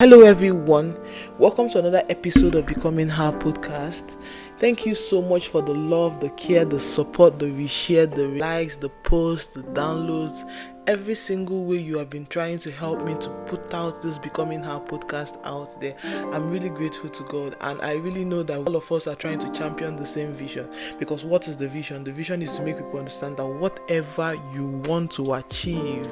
Hello everyone, welcome to another episode of Becoming Her podcast. Thank you so much for the love, the care, the support, the reshare, the likes, the posts, the downloads, every single way you have been trying to help me to put out this Becoming Her podcast out there. I'm really grateful to God, and I really know that all of us are trying to champion the same vision. Because what is the vision? The vision is to make people understand that whatever you want to achieve,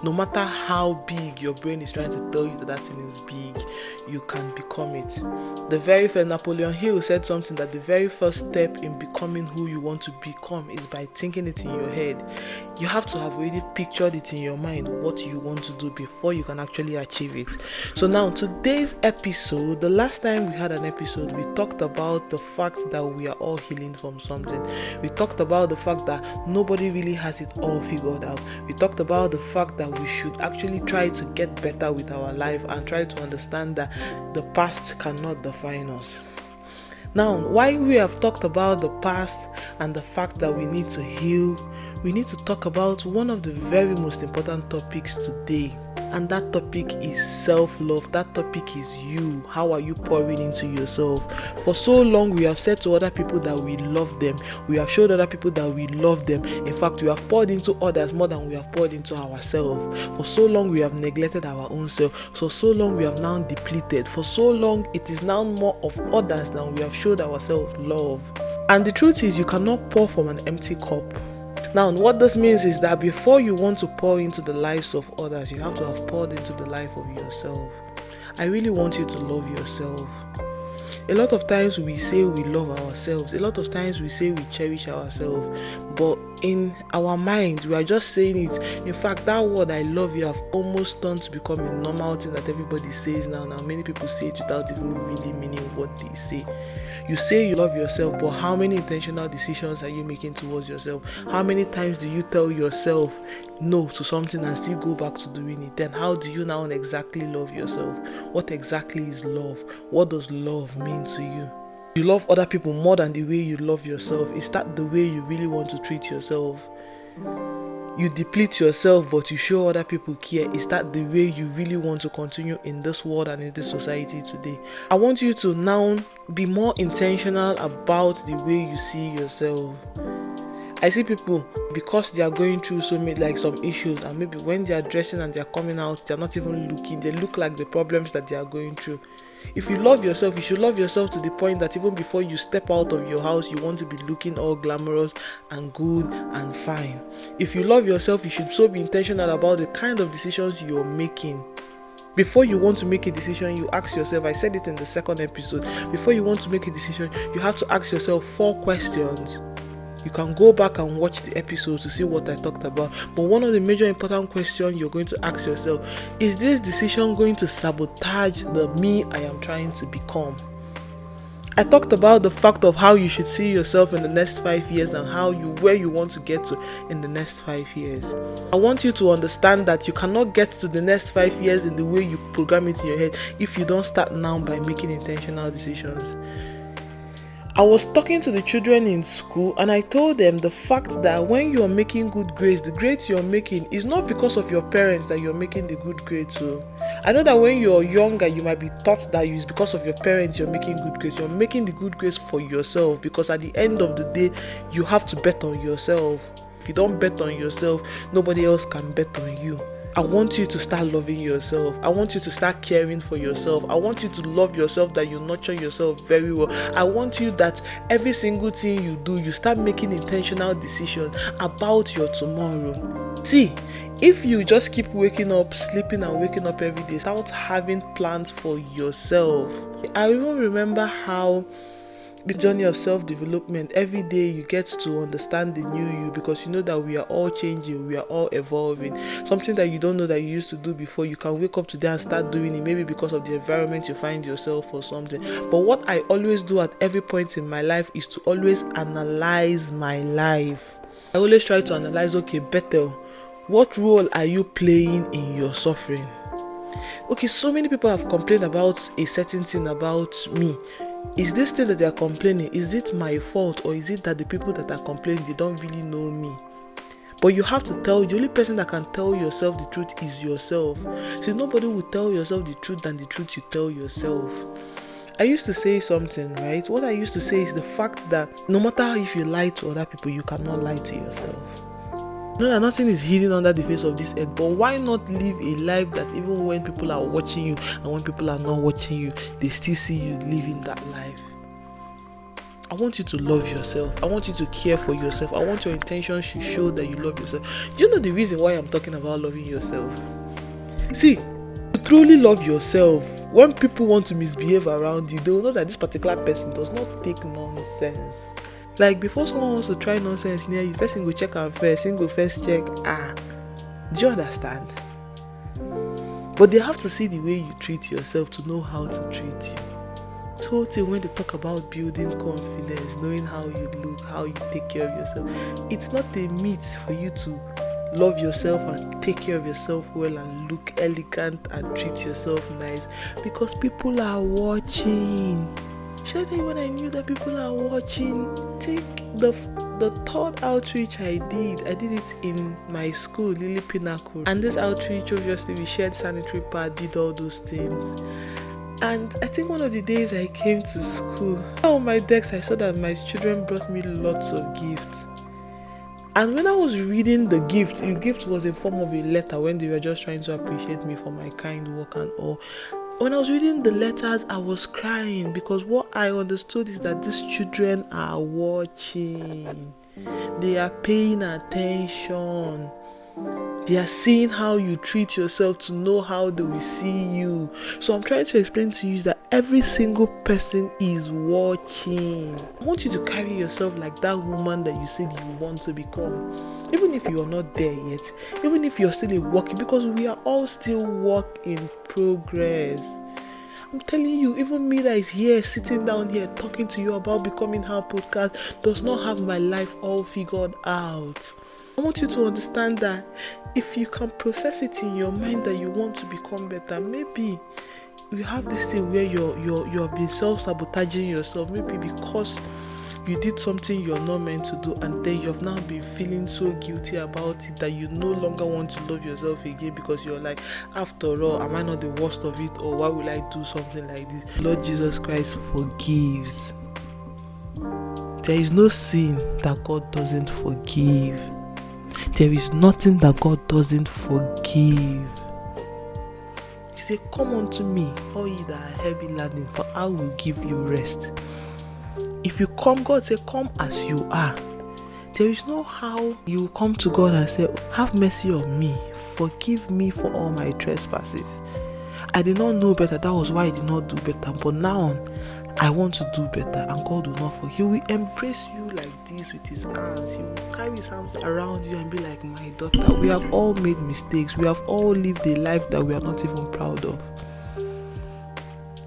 no matter how big your brain is trying to tell you that that thing is big, you can become it. The very first Napoleon Hill said something that the very first step in becoming who you want to become is by thinking it in your head. You have to have already pictured it in your mind what you want to do before you can actually achieve it. So now today's episode, the last time we had an episode, we talked about the fact that we are all healing from something. We talked about the fact that nobody really has it all figured out. We talked about the fact that we should actually try to get better with our life and try to understand that the past cannot define us. Now, while we have talked about the past and the fact that we need to heal, we need to talk about one of the very most important topics today. And that topic is self-love. That topic is you. How are you pouring into yourself? For so long, we have said to other people that we love them. We have showed other people that we love them. In fact, we have poured into others more than we have poured into ourselves. For so long, we have neglected our own self. So long, we have now depleted. For so long, it is now more of others than we have showed ourselves love. And the truth is, you cannot pour from an empty cup. Now, what this means is that before you want to pour into the lives of others, you have to have poured into the life of yourself. I really want you to love yourself. A lot of times we say we love ourselves. A lot of times we say we cherish ourselves. But in our minds, we are just saying it. In fact, that word I love you have almost turned to become a normal thing that everybody says now. Now, many people say it without even really meaning what they say. You say you love yourself, but how many intentional decisions are you making towards yourself? How many times do you tell yourself no to something and still go back to doing it? Then how do you now exactly love yourself? What exactly is love? What does love mean to you? You love other people more than the way you love yourself. Is that the way you really want to treat yourself? You deplete yourself, but you show other people care. Is that the way you really want to continue in this world and in this society today? I want you to now be more intentional about the way you see yourself. I see people, because they are going through some issues, and maybe when they are dressing and they are coming out, they are not even looking. They look like the problems that they are going through. If you love yourself, you should love yourself to the point that even before you step out of your house, you want to be looking all glamorous and good and fine. If you love yourself, you should so be intentional about the kind of decisions you're making. Before you want to make a decision, you ask yourself, I said it in the second episode, before you want to make a decision, you have to ask yourself 4 questions. You can go back and watch the episode to see what I talked about. But one of the major important questions you're going to ask yourself, is this decision going to sabotage the me I am trying to become? I talked about the fact of how you should see yourself in the next 5 years and where you want to get to in the next 5 years. I want you to understand that you cannot get to the next 5 years in the way you program it in your head if you don't start now by making intentional decisions. I was talking to the children in school and I told them the fact that when you're making good grades, the grades you're making is not because of your parents that you're making the good grades. So I know that when you're younger, you might be taught that it's because of your parents you're making good grades. You're making the good grades for yourself, because at the end of the day, you have to bet on yourself. If you don't bet on yourself, nobody else can bet on you. I want you to start loving yourself. I want you to start caring for yourself. I want you to love yourself, that you nurture yourself very well. I want you that every single thing you do, you start making intentional decisions about your tomorrow. See, if you just keep waking up, sleeping and waking up every day, start having plans for yourself. I even remember how the journey of self-development, every day you get to understand the new you, because you know that we are all changing, we are all evolving. Something that you don't know that you used to do before, you can wake up today and start doing it, maybe because of the environment you find yourself or something. But what I always do at every point in my life is to always analyze my life. I always try to analyze, okay, Bethel, what role are you playing in your suffering? Okay, so many people have complained about a certain thing about me. Is this thing that they are complaining, is it my fault, or is it that the people that are complaining, they don't really know me? But you have to tell, the only person that can tell yourself the truth is yourself. See, nobody will tell yourself the truth than the truth you tell yourself. I used to say something, right? What I used to say is the fact that no matter if you lie to other people, you cannot lie to yourself. No, that nothing is hidden under the face of this earth, but why not live a life that even when people are watching you and when people are not watching you, they still see you living that life? I want you to love yourself. I want you to care for yourself. I want your intentions to show that you love yourself. Do you know the reason why I'm talking about loving yourself? See, to truly love yourself, when people want to misbehave around you, they will know that this particular person does not take nonsense. Like, before someone wants to try nonsense near you, the person will check am first, go first check. Do you understand? But they have to see the way you treat yourself to know how to treat you. So when they talk about building confidence, knowing how you look, how you take care of yourself, it's not a myth for you to love yourself and take care of yourself well and look elegant and treat yourself nice, because people are watching. Should I tell you when I knew that people are watching? Take the third outreach I did it in my school, Lily Pinnacle. And this outreach, obviously, we shared sanitary pad, did all those things. And I think one of the days I came to school, on my desk I saw that my children brought me lots of gifts. And when I was reading the gift was in form of a letter when they were just trying to appreciate me for my kind work and all. When I was reading the letters, I was crying because what I understood is that these children are watching. They are paying attention. They are seeing how you treat yourself to know how they will see you. So I'm trying to explain to you that every single person is watching. I want you to carry yourself like that woman that you said you want to become. Even if you're not there yet, even if you're still a work, because we are all still work in progress. I'm telling you, even me that is here, sitting down here, talking to you about Becoming Her podcast, does not have my life all figured out. I want you to understand that if you can process it in your mind that you want to become better, maybe you have this thing where you're been self-sabotaging yourself, maybe because you did something you're not meant to do, and then you've now been feeling so guilty about it that you no longer want to love yourself again, because you're like, after all, am I not the worst of it, or why will I do something like this? Lord Jesus Christ forgives. There is no sin that God doesn't forgive. There is nothing that God doesn't forgive. He said, come unto me, all ye that are heavy laden, for I will give you rest. If you come, God said, come as you are. There is no how you come to God and say, have mercy on me, forgive me for all my trespasses. I did not know better, that was why I did not do better, but now I want to do better, and God will not forgive. He will embrace you like this with his arms. He will carry his arms around you and be like, my daughter, we have all made mistakes. We have all lived a life that we are not even proud of.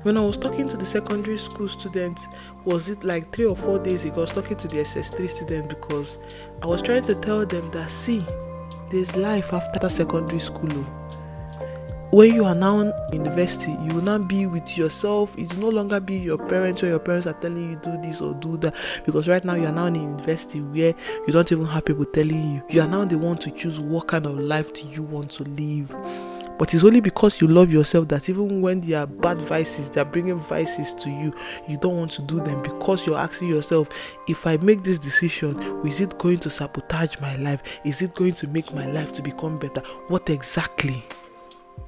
When I was talking to the secondary school students, was it like 3 or 4 days ago, I was talking to the SS3 student, because I was trying to tell them that, see, there's life after secondary school. When you are now in university, you will not be with yourself. It will no longer be your parents, or your parents are telling you do this or do that, because right now you are now in university where you don't even have people telling you. You are now the one to choose what kind of life do you want to live. But it's only because you love yourself that even when there are bad vices, they are bringing vices to you, you don't want to do them, because you're asking yourself, if I make this decision, is it going to sabotage my life? Is it going to make my life to become better? What exactly?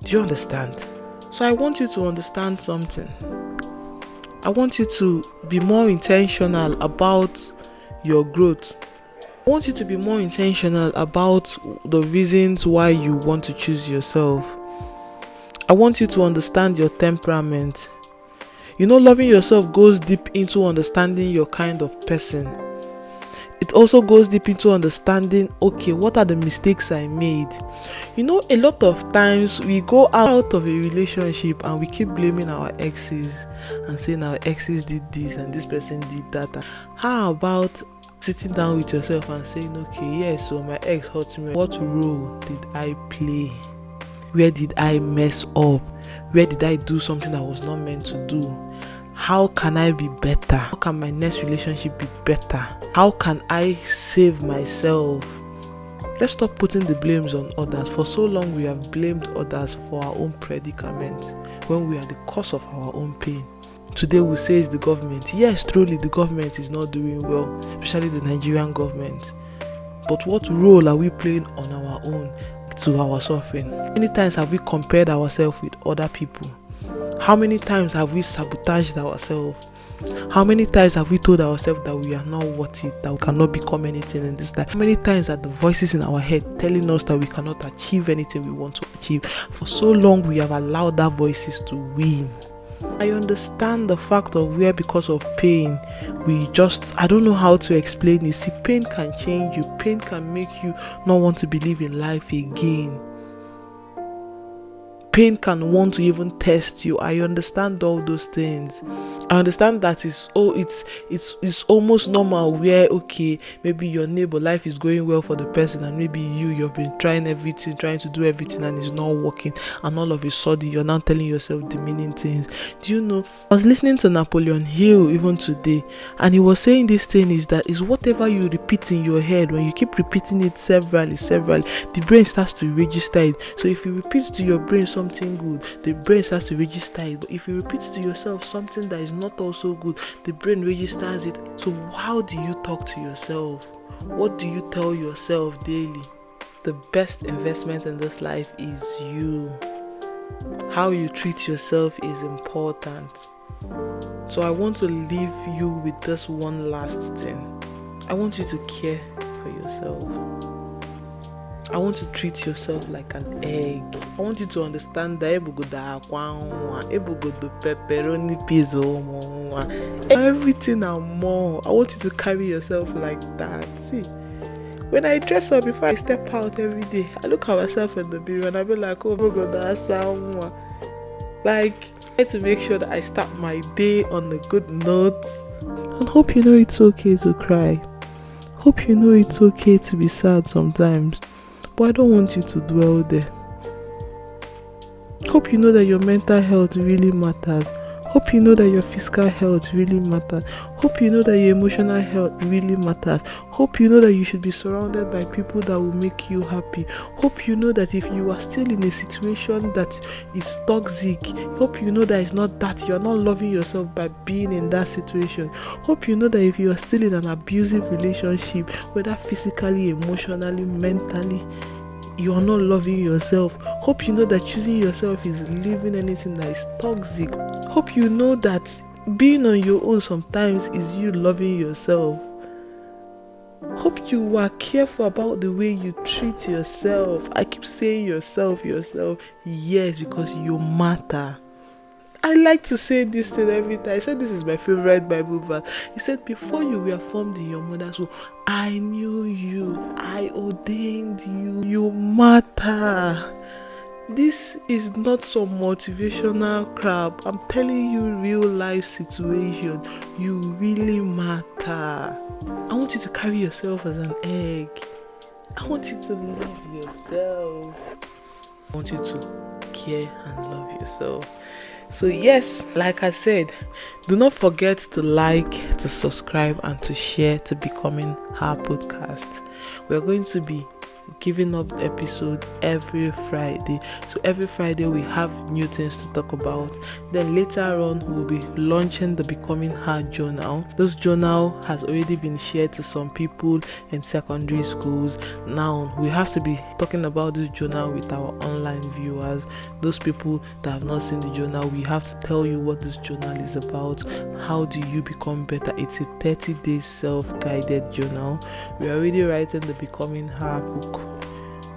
Do you understand? So I want you to understand something. I want you to be more intentional about your growth. I want you to be more intentional about the reasons why you want to choose yourself. I want you to understand your temperament. You know, loving yourself goes deep into understanding your kind of person. It also goes deep into understanding, okay, what are the mistakes I made? You know, a lot of times we go out of a relationship and we keep blaming our exes and saying our exes did this and this person did that. How about sitting down with yourself and saying, okay, yes, so my ex hurt me. What role did I play? Where did I mess up? Where did I do something I was not meant to do? How can I be better? How can my next relationship be better? How can I save myself? Let's stop putting the blames on others. For so long we have blamed others for our own predicament when we are the cause of our own pain. Today we say it's the government. Yes, truly the government is not doing well, especially the Nigerian government. But what role are we playing on our own to our suffering? How many times have we compared ourselves with other people? How many times have we sabotaged ourselves? How many times have we told ourselves that we are not worth it, that we cannot become anything in this life? How many times are the voices in our head telling us that we cannot achieve anything we want to achieve? For so long we have allowed that voices to win. I understand the fact of where because of pain, I don't know how to explain it. See, pain can change you. Pain can make you not want to believe in life again. Pain can want to even test you. I understand all those things. I understand that it's almost normal where, okay, maybe your neighbor, life is going well for the person, and maybe you've been trying to do everything, and it's not working, and all of a sudden you're now telling yourself demeaning things. Do you know, I was listening to Napoleon Hill even today, and he was saying this thing is whatever you repeat in your head, when you keep repeating it severally, the brain starts to register it. So if you repeat to your brain something good, the brain starts to register it. But if you repeat to yourself something that is not also good, the brain registers it. So how do you talk to yourself? What do you tell yourself daily? The best investment in this life is you. How you treat yourself is important. So I want to leave you with this one last thing. I want you to care for yourself. I want to treat yourself like an egg. I want you to understand that pepperoni pizza, everything and more. I want you to carry yourself like that. See, when I dress up before I step out every day, I look at myself in the mirror and I be like, oh my God, that's someone. Like, I try to make sure that I start my day on a good note. And hope you know it's okay to cry. Hope you know it's okay to be sad sometimes. But I don't want you to dwell there. Hope you know that your mental health really matters. Hope you know that your physical health really matters. Hope you know that your emotional health really matters. Hope you know that you should be surrounded by people that will make you happy. Hope you know that if you are still in a situation that is toxic, hope you know that it's not that you are not loving yourself by being in that situation. Hope you know that if you are still in an abusive relationship, whether physically, emotionally, mentally, you are not loving yourself. Hope you know that choosing yourself is leaving anything that is toxic. Hope you know that being on your own sometimes is you loving yourself. Hope you are careful about the way you treat yourself. I keep saying yourself. Yes, because you matter. I like to say this thing every time. I said this is my favorite Bible verse. He said, before you were formed in your mother's womb, I knew you. I ordained you. You matter. This is not some motivational crap. I'm telling you real life situation. You really matter. I want you to carry yourself as an egg. I want you to love yourself. I want you to care and love yourself. So yes, like I said, do not forget to like, to subscribe, and to share to Becoming Her podcast. We're going to be giving up episode every Friday. So every Friday we have new things to talk about. Then later on we'll be launching the Becoming Her journal. This journal has already been shared to some people in secondary schools. Now we have to be talking about this journal with our online viewers. Those people that have not seen the journal, we have to tell you what this journal is about. How do you become better? It's a 30-day self-guided journal. We're already writing the Becoming Her book.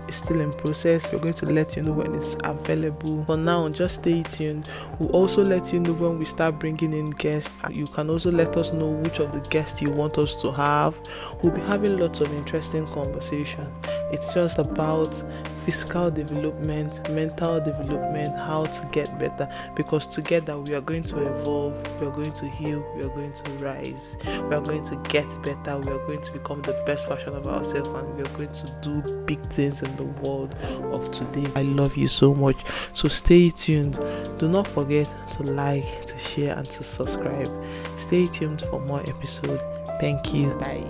It's still in process. We're going to let you know when it's available. For now, just stay tuned. We'll also let you know when we start bringing in guests. You can also let us know which of the guests you want us to have. We'll be having lots of interesting conversation. It's just about physical development, mental development, how to get better, because together we are going to evolve, we are going to heal, we are going to rise, we are going to get better, we are going to become the best version of ourselves, and we are going to do big things in the world of today. I love you so much, so stay tuned. Do not forget to like, to share, and to subscribe. Stay tuned for more episodes. Thank you. Bye.